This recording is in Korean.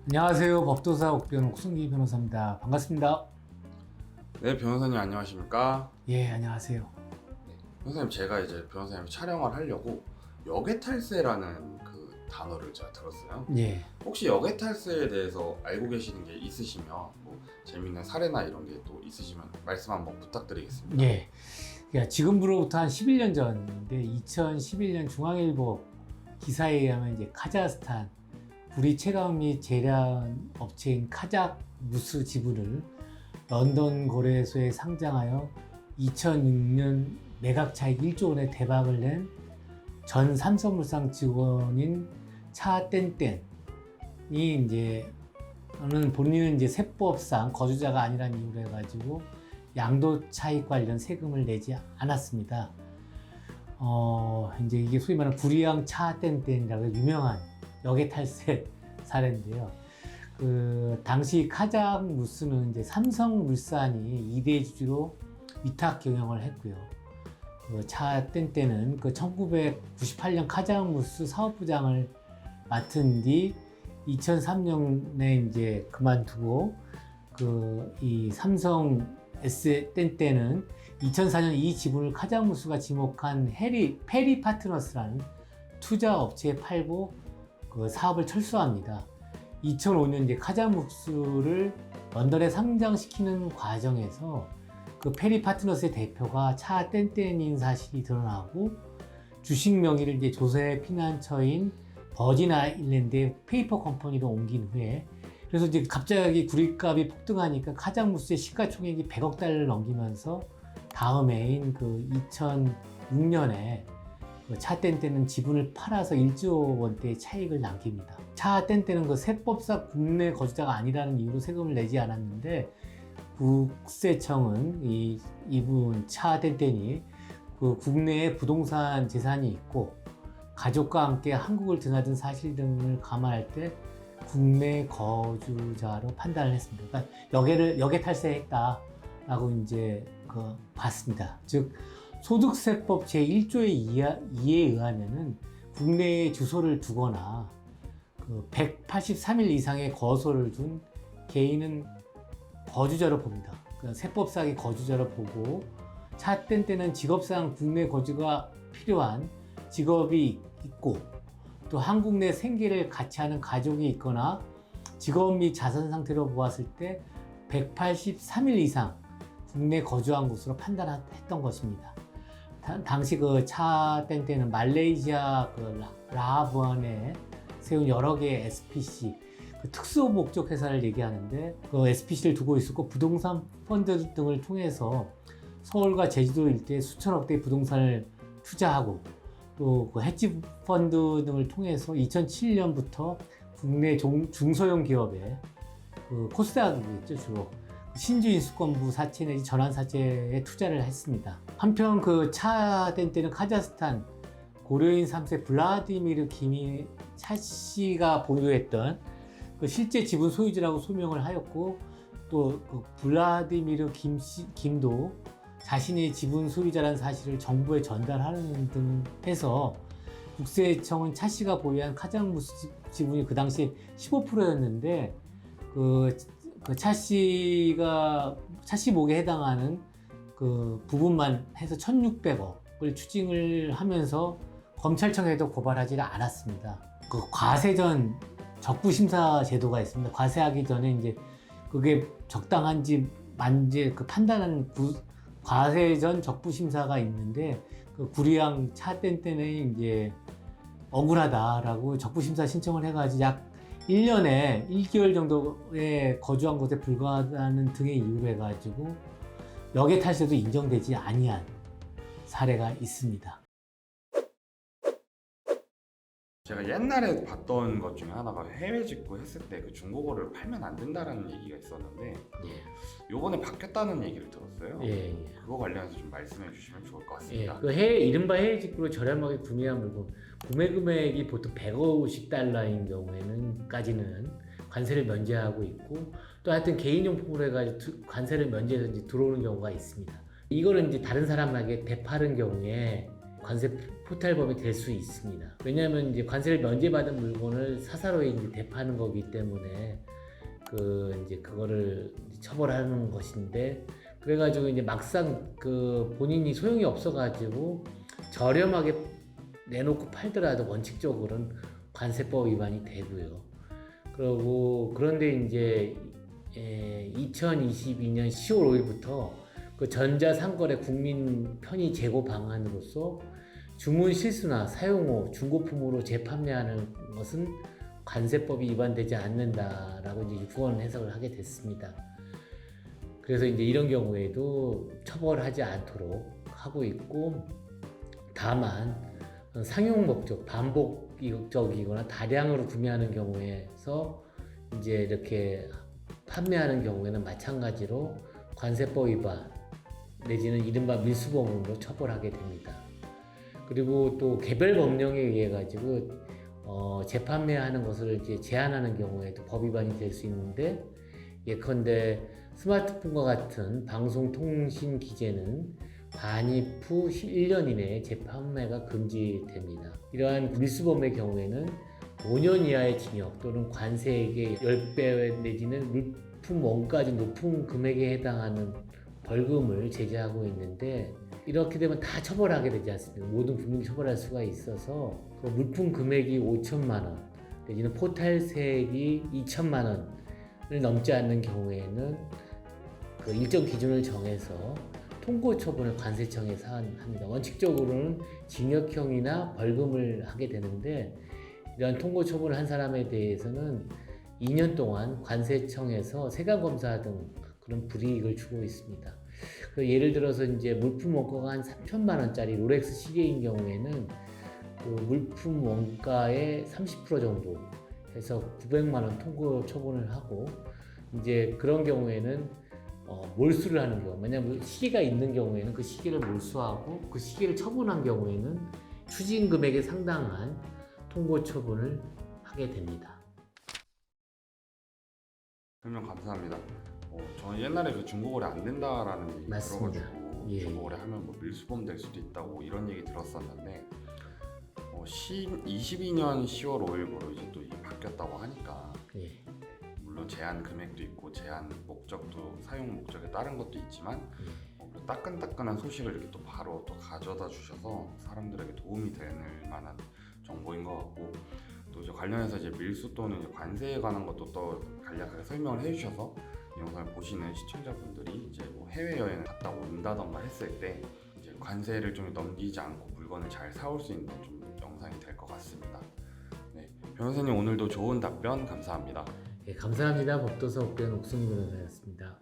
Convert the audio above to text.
안녕하세요. 법도사 옥변 옥승기 변호사입니다. 반갑습니다. 네, 변호사님 안녕하십니까? 예, 안녕하세요. 변호사님, 제가 이제 변호사님 촬영을 하려고 역외탈세라는 그 단어를 제가 들었어요. 예, 혹시 역외탈세에 대해서 알고 계시는 게 있으시면 뭐 재밌는 사례나 이런 게 또 있으시면 말씀 한번 부탁드리겠습니다. 예. 그러니까 지금으로부터 한 11년 전인데 2011년 중앙일보 기사에 의하면 이제 카자흐스탄 구리 채광 및 제련 업체인 카자흐무스 지분을 런던 거래소에 상장하여 2006년 매각 차익 1조 원의 대박을 낸 전 삼성물산 직원인 차땡땡이 이제 본인은 이제 세법상 거주자가 아니라는 이유로 해가지고 양도 차익 관련 세금을 내지 않았습니다. 이제 이게 소위 말하는 구리양 차땡땡이라고 유명한 역외탈세 사례인데요. 그 당시 카자흐무스는 이제 삼성물산이 2대 주주로 위탁 경영을 했고요. 그 차땡땡은 그 1998년 카자흐무스 사업부장을 맡은 뒤 2003년에 이제 그만두고 이 삼성 S땡땡은 2004년 이 지분을 카자흐무스가 지목한 페리 파트너스라는 투자 업체에 팔고 그 사업을 철수합니다. 2005년 이제 카자흐무스를 런던에 상장시키는 과정에서 그 페리 파트너스의 대표가 차땡땡인 사실이 드러나고 주식 명의를 이제 조세 피난처인 버진 아일랜드의 페이퍼 컴퍼니로 옮긴 후에 그래서 이제 갑자기 구리값이 폭등하니까 카자흐무스의 시가총액이 100억 달러를 넘기면서 다음 해인 그 2006년에 차땡땡은 지분을 팔아서 1조 원대의 차익을 남깁니다. 차땡땡은 그 세법상 국내 거주자가 아니라는 이유로 세금을 내지 않았는데 국세청은 이분 차땡땡이 그 국내에 부동산 재산이 있고 가족과 함께 한국을 드나든 사실 등을 감안할 때 국내 거주자로 판단을 했습니다. 그러니까 역외탈세했다라고 이제 봤습니다. 즉 소득세법 제1조의 2에 의하면은 국내에 주소를 두거나 183일 이상의 거소를 둔 개인은 거주자로 봅니다. 그러니까 세법상의 거주자로 보고 차땡땡은 직업상 국내 거주가 필요한 직업이 있고 또 한국 내 생계를 같이 하는 가족이 있거나 직업 및 자산 상태로 보았을 때 183일 이상 국내 거주한 것으로 판단했던 것입니다. 당시 그 차땡땡은 말레이시아 라하부안에 세운 여러 개의 SPC 특수 목적 회사를 얘기하는데 그 SPC를 두고 있었고 부동산 펀드 등을 통해서 서울과 제주도 일대에 수천억 대의 부동산을 투자하고 또 그 헤지 펀드 등을 통해서 2007년부터 국내 중소형 기업에 그 코스닥이겠죠 주로 신주 인수권부 사채 내지 전환 사채에 투자를 했습니다. 한편 그 차땡땡은 카자흐스탄 고려인 3세 블라디미르 김이 차 씨가 보유했던 그 실제 지분 소유주라고 소명을 하였고 또 그 블라디미르 김도 자신의 지분 소유자라는 사실을 정부에 전달하는 등 해서 국세청은 차 씨가 보유한 카자흐무스 지분이 그 당시에 15%였는데 차 씨 목에 해당하는 그 부분만 해서 1,600억을 추징을 하면서 검찰청에도 고발하지 않았습니다. 그 과세전 적부심사 제도가 있습니다. 과세하기 전에 이제 그게 적당한지 만지 그 판단하는 과세전 적부심사가 있는데 그 구리양 차땡땡이 이제 억울하다라고 적부심사 신청을 해가지고 약 1년에 1개월 정도에 거주한 것에 불과하다는 등의 이유로 해가지고 역외탈세도 인정되지 아니한 사례가 있습니다. 제가 옛날에 봤던 것 중에 하나가 해외 직구 했을 때 그 중고거를 팔면 안 된다라는 얘기가 있었는데 요번에 바뀌었다는 얘기를 들었어요. 그거 관련해서 좀 말씀해 주시면 좋을 것 같습니다. 그 이른바 해외 직구로 저렴하게 구매한 물건 구매 금액이 보통 150달러인 경우에는까지는 관세를 면제하고 있고 또 하여튼 개인용품으로 해가지고 관세를 면제해서 이제 들어오는 경우가 있습니다. 이거는 이제 다른 사람에게 되파는 경우에 관세 포탈범이 될 수 있습니다. 왜냐하면 이제 관세를 면제받은 물건을 사사로이 이제 대파하는 거기 때문에 이제 그거를 처벌하는 것인데, 그래가지고 이제 막상 본인이 소용이 없어가지고 저렴하게 내놓고 팔더라도 원칙적으로는 관세법 위반이 되고요. 그런데 이제 2022년 10월 5일부터 그 전자상거래 국민 편의 제고 방안으로서 주문 실수나 사용후 중고품으로 재판매하는 것은 관세법이 위반되지 않는다라고 이제 유권 해석을 하게 됐습니다. 그래서 이제 이런 경우에도 처벌하지 않도록 하고 있고, 다만 상용 목적, 반복적이거나 다량으로 구매하는 경우에서 이제 이렇게 판매하는 경우에는 마찬가지로 관세법 위반 내지는 이른바 밀수범으로 처벌하게 됩니다. 그리고 또 개별 법령에 의해 가지고 재판매하는 것을 이제 제한하는 경우에도 법 위반이 될 수 있는데, 예컨대 스마트폰과 같은 방송통신 기재는 반입 후 1년 이내에 재판매가 금지됩니다. 이러한 밀수범의 경우에는 5년 이하의 징역 또는 관세액의 10배 내지는 물품 원가지 높은 금액에 해당하는 벌금을 제재하고 있는데, 이렇게 되면 다 처벌하게 되지 않습니까? 모든 국민이 처벌할 수가 있어서 그 물품 금액이 5천만 원 내지는 포탈세액이 2천만 원을 넘지 않는 경우에는 그 일정 기준을 정해서 통고 처분을 관세청에서 합니다. 원칙적으로는 징역형이나 벌금을 하게 되는데, 이러한 통고 처분을 한 사람에 대해서는 2년 동안 관세청에서 세관검사 등 그런 불이익을 주고 있습니다. 예를 들어서 이제 물품 원가가 한 3천만 원짜리 롤렉스 시계인 경우에는 그 물품 원가의 30% 정도 해서 900만 원 통고 처분을 하고, 이제 그런 경우에는 몰수를 하는 경우, 왜냐하면 시계가 있는 경우에는 그 시계를 몰수하고 그 시계를 처분한 경우에는 추징 금액에 상당한 통고 처분을 하게 됩니다. 설명 감사합니다. 저는 옛날에 그 중고거래 안 된다라는 얘기 맞습니다. 들어가지고 예. 중고거래 하면 뭐 밀수범 될 수도 있다고 이런 얘기 들었었는데, 22년 10월 5일부로 이제 또 이게 바뀌었다고 하니까, 예. 물론 제한 금액도 있고 제한 목적도 사용 목적에 따른 것도 있지만 따끈따끈한 소식을 이렇게 또 바로 또 가져다 주셔서 사람들에게 도움이 될 만한 정보인 것 같고, 또 이제 관련해서 이제 밀수 또는 이제 관세에 관한 것도 또 간략하게 설명을 해주셔서 이 영상을 보시는 시청자분들이 이제 뭐 해외 여행을 갔다 온다던가 했을 때 이제 관세를 좀 넘기지 않고 물건을 잘 사올 수 있는 좀 영상이 될 것 같습니다. 네, 변호사님 오늘도 좋은 답변 감사합니다. 예, 감사합니다. 법도사 옥변 옥순 변호사였습니다.